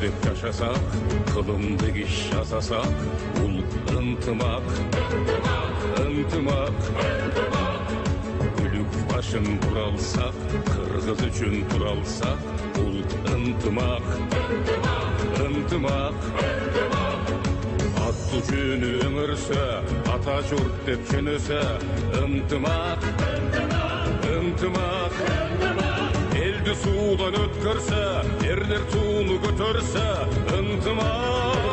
деп жашасақ, қылымды кеш жасасақ, бұл ынтымақ. Ынтымақ. Бүлік башын туралсақ, қырғыз үшін туралсақ, бұл ынтымақ. Ынтымақ. Аты жөні өңірсі, ата жұрт деп жөнөсі, ынтымақ. Ынтымақ. Елді судан өткөрсі, ерлер туыны көтерсі, ынтымақ.